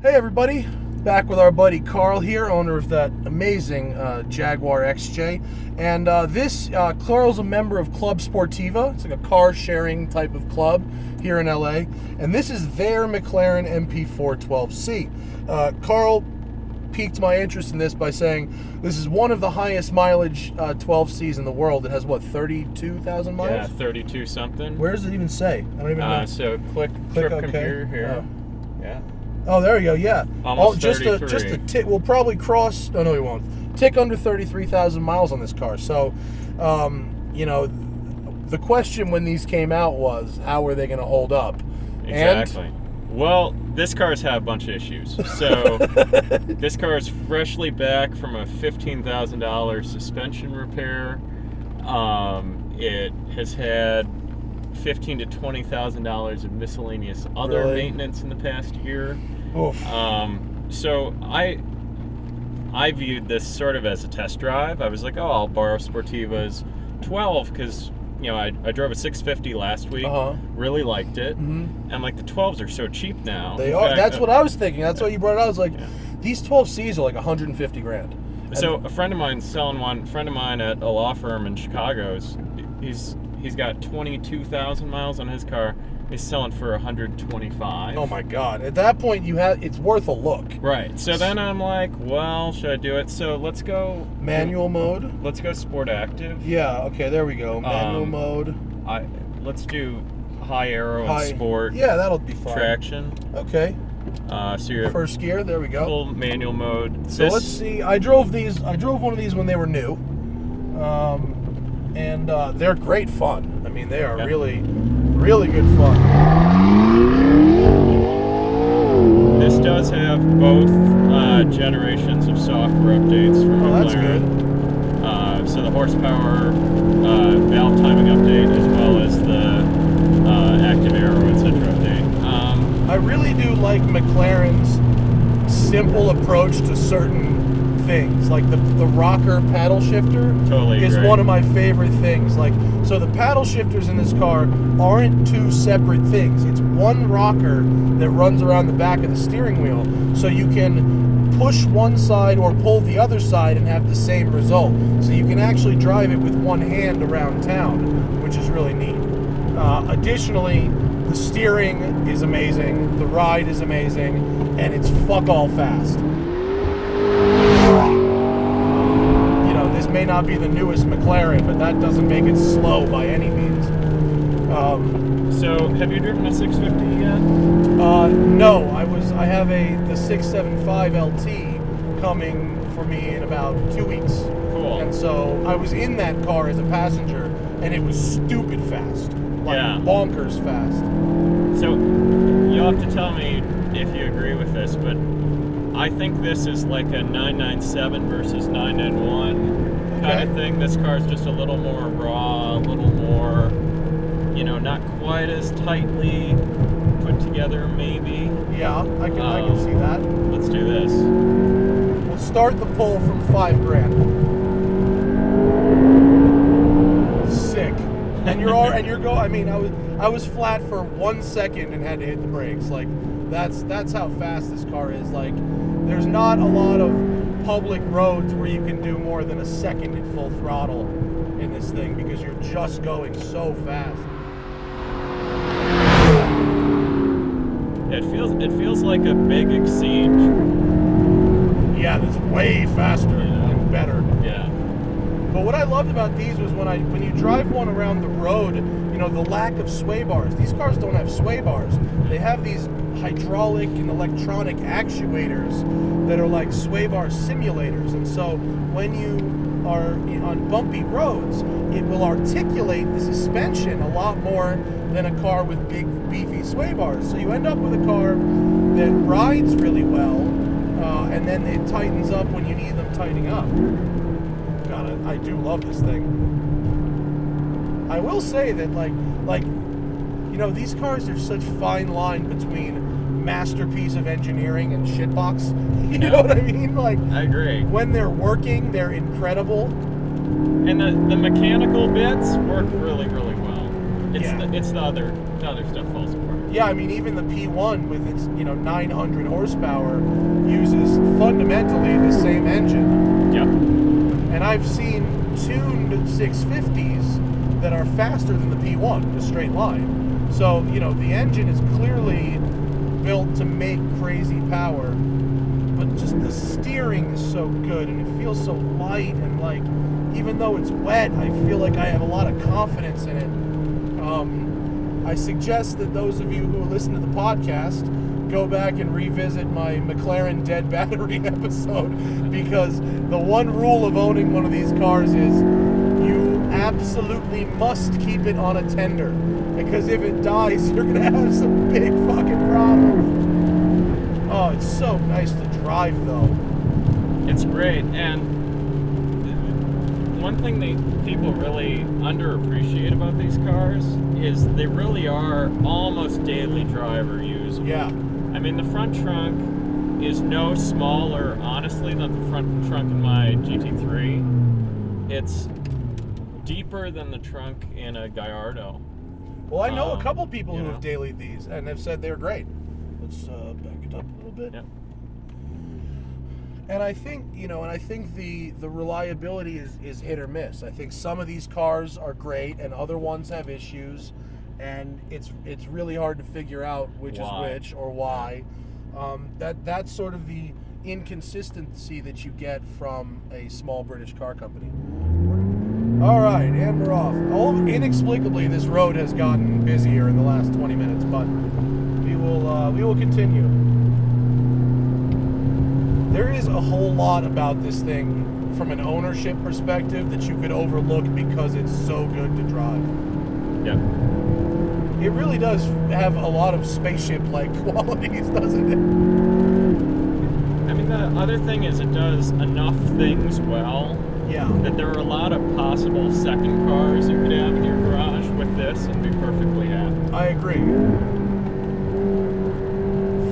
Hey everybody, back with our buddy Carl here, owner of that amazing Jaguar XJ. And Carl's a member of Club Sportiva. It's like a car sharing type of club here in LA. And this is their McLaren MP4-12C. Carl piqued my interest in this by saying this is one of the highest mileage 12Cs in the world. It has what, 32,000 miles? Yeah, 32 something. Where does it even say? I don't even know. So click OK. computer here. Oh. Yeah. Oh, just a tick. We'll probably cross. No, we won't. Tick under 33,000 miles on this car. So, the question when these came out was, how are they going to hold up? Exactly. Well, this car's had a bunch of issues. So, this car is freshly back from a $15,000 suspension repair. It has had $15,000 to $20,000 of miscellaneous other maintenance in the past year. Oof. So I viewed this sort of as a test drive. I was like, oh, I'll borrow Sportiva's 12 because I drove a 650 last week. Really liked it. Mm-hmm. And like the 12s are so cheap now. They are. That's what I was thinking. That's why you brought it out. I was like, these 12Cs are like 150 grand. So a friend of mine's selling one. A friend of mine at a law firm in Chicago he's got 22,000 miles on his car. He's selling for 125. Oh my God! At that point, it's worth a look. Right. So then I'm like, well, should I do it? So let's go manual mode. Let's go sport active. Yeah. Okay. There we go. Manual mode. Let's do high aero and sport. Yeah, that'll be fine. Traction. Okay. So you're first gear. There we go. Full manual mode. So let's see. I drove one of these when they were new. And they're great fun. I mean, they are really, really good fun. This does have both generations of software updates from McLaren. That's good. So the horsepower valve timing update, as well as the active aero, etc. update. I really do like McLaren's simple approach to certain things, like the rocker paddle shifter is one of my favorite things. Like, so the paddle shifters in this car aren't two separate things. It's one rocker that runs around the back of the steering wheel, so you can push one side or pull the other side and have the same result. So you can actually drive it with one hand around town, which is really neat. Additionally, the steering is amazing, the ride is amazing, and it's fuck all fast. This may not be the newest McLaren, but that doesn't make it slow by any means. So, have you driven a 650 yet? No, I have the 675 LT coming for me in about 2 weeks. Cool. And so I was in that car as a passenger, and it was stupid fast, bonkers fast. So you'll have to tell me if you agree with this, but I think this is like a 997 versus 991 kind of thing. This car's just a little more raw, a little more, not quite as tightly put together, maybe. Yeah, I can see that. Let's do this. We'll start the pull from $5 grand. Sick. And you're going. I mean, I was flat for 1 second and had to hit the brakes. Like, that's how fast this car is. Like, there's not a lot of public roads where you can do more than a second at full throttle in this thing because you're just going so fast. It feels like a big Exceed. Yeah, that's way faster and better. Yeah. But what I loved about these was when you drive one around the road, the lack of sway bars. These cars don't have sway bars. They have these hydraulic and electronic actuators that are like sway bar simulators. And so when you are on bumpy roads, it will articulate the suspension a lot more than a car with big, beefy sway bars. So you end up with a car that rides really well, and then it tightens up when you need them tightening up. God, I do love this thing. I will say that, these cars are such fine line between masterpiece of engineering and shitbox. You know what I mean? Like, I agree. When they're working, they're incredible. And the mechanical bits work really, really well. It's the other stuff falls apart. Yeah, I mean, even the P1 with its 900 horsepower uses fundamentally the same engine. Yeah. And I've seen tuned 650s that are faster than the P1, just straight line. So, the engine is clearly built to make crazy power, but just the steering is so good and it feels so light, and like, even though it's wet, I feel like I have a lot of confidence in it. I suggest that those of you who listen to the podcast go back and revisit my McLaren dead battery episode, because the one rule of owning one of these cars is you absolutely must keep it on a tender, because if it dies, you're going to have some big fucking problems. Oh, it's so nice to drive, though. It's great, and one thing that people really underappreciate about these cars is they really are almost daily driver usable. Yeah. I mean, the front trunk is no smaller, honestly, than the front trunk in my GT3. It's deeper than the trunk in a Gallardo. Well, I know a couple people who know. have dailied these and have said they're great. Let's back it up a little bit. Yep. And I think, the reliability is hit or miss. I think some of these cars are great and other ones have issues, and it's really hard to figure out which is which or why. That's sort of the inconsistency that you get from a small British car company. All right, and we're off. Inexplicably, this road has gotten busier in the last 20 minutes, but we will continue. There is a whole lot about this thing from an ownership perspective that you could overlook because it's so good to drive. Yep. It really does have a lot of spaceship-like qualities, doesn't it? I mean, the other thing is it does enough things well that there are a lot of possible second cars you could have in your garage with this and be perfectly happy. I agree.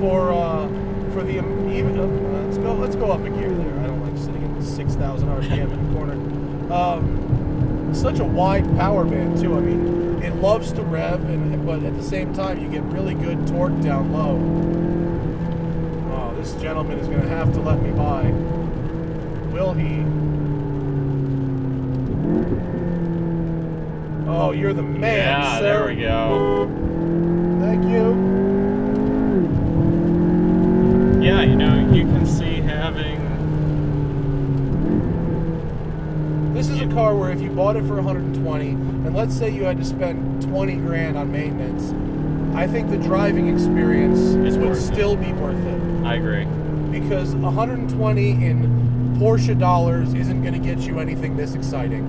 For the even let's go up a gear there. I don't like sitting at 6,000 RPM in the corner. Such a wide power band too. I mean, it loves to rev, but at the same time you get really good torque down low. Oh, this gentleman is going to have to let me by. Will he? Oh, you're the man, yeah, sir. There we go. Thank you. Yeah, you can see having... This is a car where if you bought it for 120, and let's say you had to spend 20 grand on maintenance, I think the driving experience would still be worth it. I agree. Because 120 in Porsche dollars isn't going to get you anything this exciting.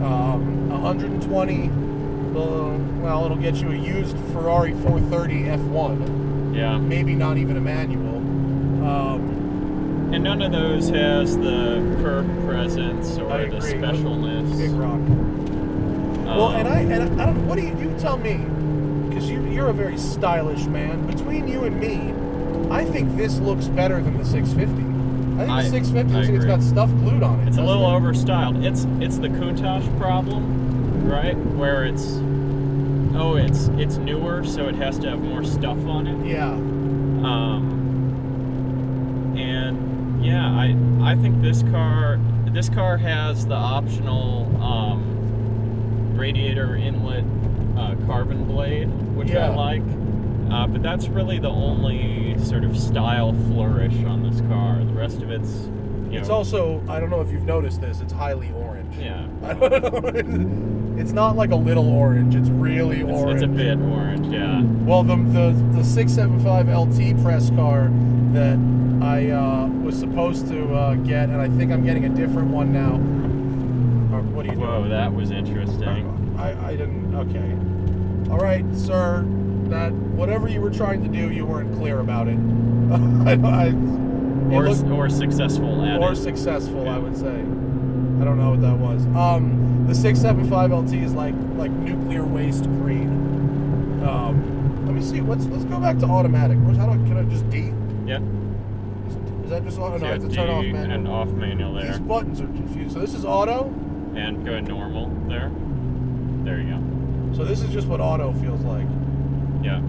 120, well, it'll get you a used Ferrari 430 F1. Yeah. Maybe not even a manual. And none of those has the curb presence or the specialness. Big rock. Well, and I don't. What do you tell me? Because you're a very stylish man. Between you and me, I think this looks better than the 650. I think the 650 looks like it's got stuff glued on it. It's a little overstyled. It's the Countach problem, right? Where it's newer, so it has to have more stuff on it. Yeah. And yeah, I think this car has the optional radiator inlet carbon blade, which I like. But that's really the only sort of style flourish on this car. The rest of it's, It's also, I don't know if you've noticed this, it's highly orange. Yeah. I don't know. It's not like a little orange, it's really orange. It's a bit orange, yeah. Well, the 675 LT press car that I was supposed to get, and I think I'm getting a different one now. What are you doing? Whoa, that was interesting. I didn't, okay. All right, sir. That whatever you were trying to do, you weren't clear about it. Or successful at it. Or successful, yeah. I would say. I don't know what that was. The 675 LT is like nuclear waste green. Let me see. Let's go back to automatic. Can I just D? Yeah. Is that just auto? No, I have to D turn off manual. And off manual there. These buttons are confused. So this is auto. And go normal there. There you go. So this is just what auto feels like. Yeah.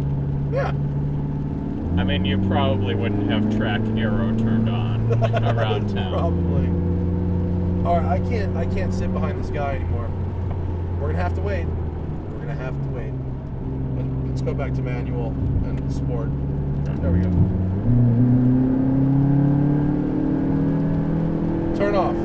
I mean, you probably wouldn't have track arrow turned on around town. Probably. All right, I can't sit behind this guy anymore. We're gonna have to wait. Let's go back to manual and sport. There we go. Turn off.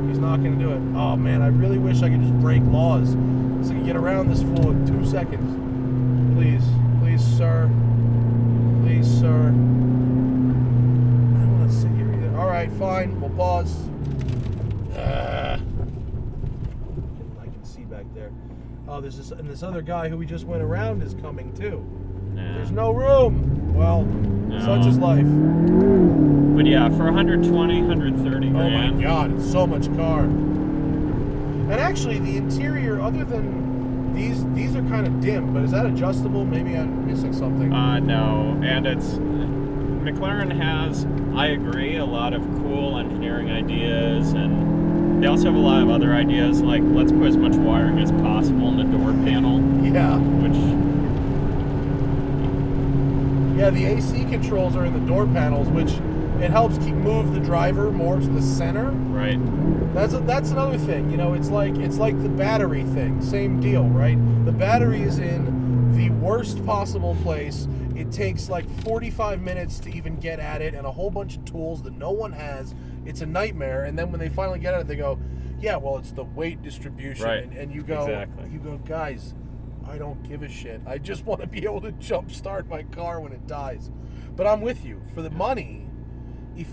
He's not gonna do it. Oh man, I really wish I could just break laws so I can get around this fool in 2 seconds. Please, sir. Please, sir. I don't want to sit here either. All right, fine. We'll pause. I can see back there. Oh, there's this other guy who we just went around is coming too. Yeah. There's no room. Well, such is life. But yeah, for 120, 130 grand. Oh my God, it's so much car. And actually, the interior, other than these are kind of dim, but is that adjustable? Maybe I'm missing something. No, and McLaren has, I agree, a lot of cool engineering ideas, and they also have a lot of other ideas, like let's put as much wiring as possible in the door panel. Yeah. Yeah, the AC controls are in the door panels, which it helps move the driver more to the center. Right. That's another thing. You know, it's like the battery thing. Same deal, right? The battery is in the worst possible place. It takes like 45 minutes to even get at it, and a whole bunch of tools that no one has. It's a nightmare. And then when they finally get at it, they go, "Yeah, well, it's the weight distribution." Right. And you go, exactly. Guys, I don't give a shit. I just want to be able to jump start my car when it dies. But I'm with you. For the money, if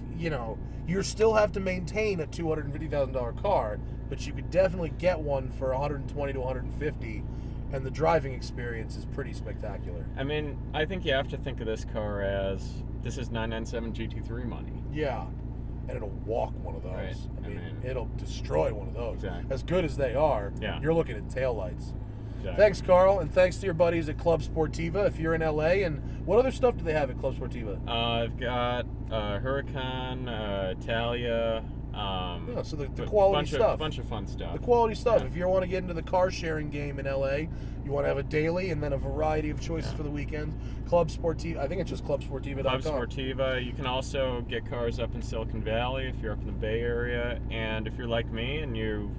you still have to maintain a $250,000 car, but you could definitely get one for 120 to 150, and the driving experience is pretty spectacular. I mean, I think you have to think of this car as this is 997 GT3 money. Yeah, and it'll walk one of those. Right. I mean, it'll destroy one of those. Exactly. As good as they are, you're looking at taillights. Exactly. Thanks, Carl, and thanks to your buddies at Club Sportiva. If you're in LA, and what other stuff do they have at Club Sportiva? I've got Huracan, Italia. So the quality stuff. A bunch of fun stuff. The quality stuff. Yeah. If you want to get into the car sharing game in LA, you want to have a daily and then a variety of choices for the weekend. Club Sportiva. I think it's just clubsportiva.com. Club Sportiva. You can also get cars up in Silicon Valley if you're up in the Bay Area, and if you're like me and you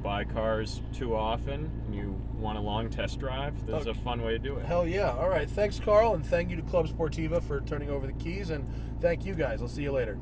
buy cars too often and you want a long test drive, this is a fun way to do it. Hell yeah. All right. Thanks, Carl, and thank you to Club Sportiva for turning over the keys, and thank you guys. I'll see you later.